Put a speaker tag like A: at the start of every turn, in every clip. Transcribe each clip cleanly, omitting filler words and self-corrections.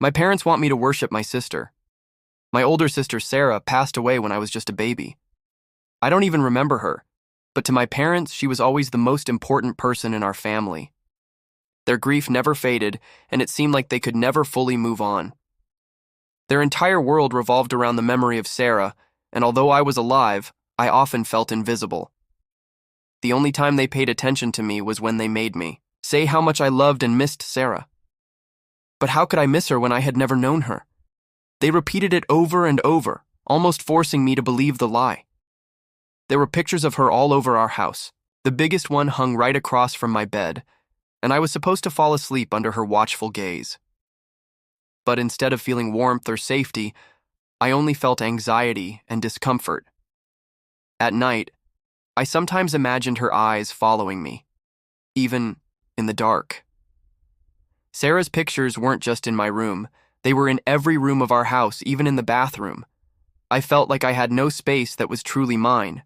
A: My parents want me to worship my sister. My older sister, Sarah, passed away when I was just a baby. I don't even remember her, but to my parents, she was always the most important person in our family. Their grief never faded, and it seemed like they could never fully move on. Their entire world revolved around the memory of Sarah, and although I was alive, I often felt invisible. The only time they paid attention to me was when they made me say how much I loved and missed Sarah. But how could I miss her when I had never known her? They repeated it over and over, almost forcing me to believe the lie. There were pictures of her all over our house. The biggest one hung right across from my bed, and I was supposed to fall asleep under her watchful gaze. But instead of feeling warmth or safety, I only felt anxiety and discomfort. At night, I sometimes imagined her eyes following me, even in the dark. Sarah's pictures weren't just in my room, they were in every room of our house, even in the bathroom. I felt like I had no space that was truly mine.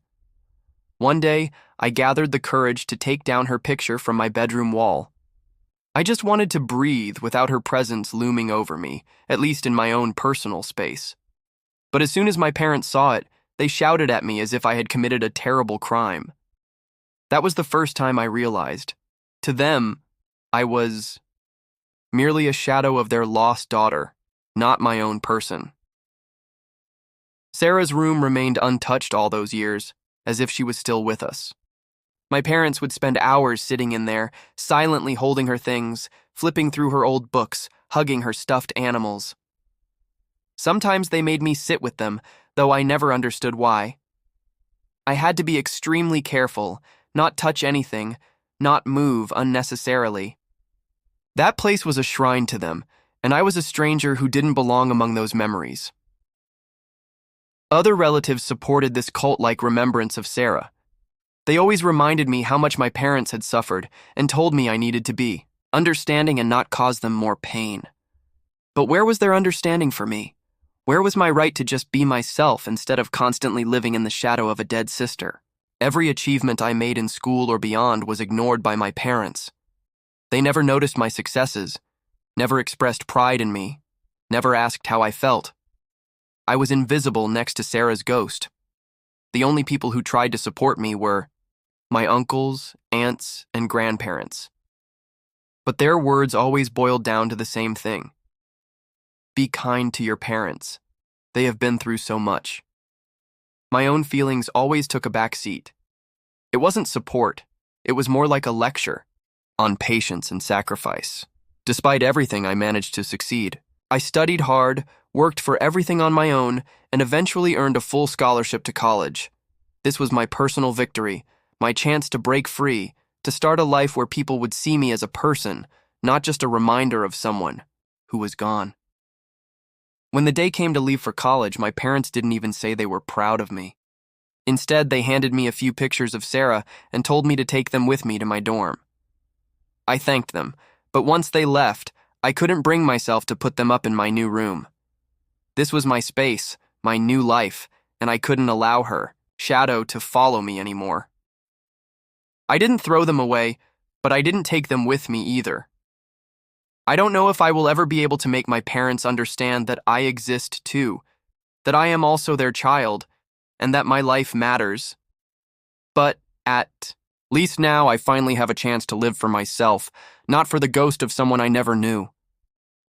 A: One day, I gathered the courage to take down her picture from my bedroom wall. I just wanted to breathe without her presence looming over me, at least in my own personal space. But as soon as my parents saw it, they shouted at me as if I had committed a terrible crime. That was the first time I realized. To them, I was merely a shadow of their lost daughter, not my own person. Sarah's room remained untouched all those years, as if she was still with us. My parents would spend hours sitting in there, silently holding her things, flipping through her old books, hugging her stuffed animals. Sometimes they made me sit with them, though I never understood why. I had to be extremely careful, not touch anything, not move unnecessarily. That place was a shrine to them, and I was a stranger who didn't belong among those memories. Other relatives supported this cult-like remembrance of Sarah. They always reminded me how much my parents had suffered and told me I needed to be understanding and not cause them more pain. But where was their understanding for me? Where was my right to just be myself instead of constantly living in the shadow of a dead sister? Every achievement I made in school or beyond was ignored by my parents. They never noticed my successes, never expressed pride in me, never asked how I felt. I was invisible next to Sarah's ghost. The only people who tried to support me were my uncles, aunts, and grandparents. But their words always boiled down to the same thing. Be kind to your parents. They have been through so much. My own feelings always took a back seat. It wasn't support. It was more like a lecture on patience and sacrifice. Despite everything, I managed to succeed. I studied hard, worked for everything on my own, and eventually earned a full scholarship to college. This was my personal victory, my chance to break free, to start a life where people would see me as a person, not just a reminder of someone who was gone. When the day came to leave for college, my parents didn't even say they were proud of me. Instead, they handed me a few pictures of Sarah and told me to take them with me to my dorm. I thanked them, but once they left, I couldn't bring myself to put them up in my new room. This was my space, my new life, and I couldn't allow her, Shadow, to follow me anymore. I didn't throw them away, but I didn't take them with me either. I don't know if I will ever be able to make my parents understand that I exist too, that I am also their child, and that my life matters. But at least now I finally have a chance to live for myself, not for the ghost of someone I never knew.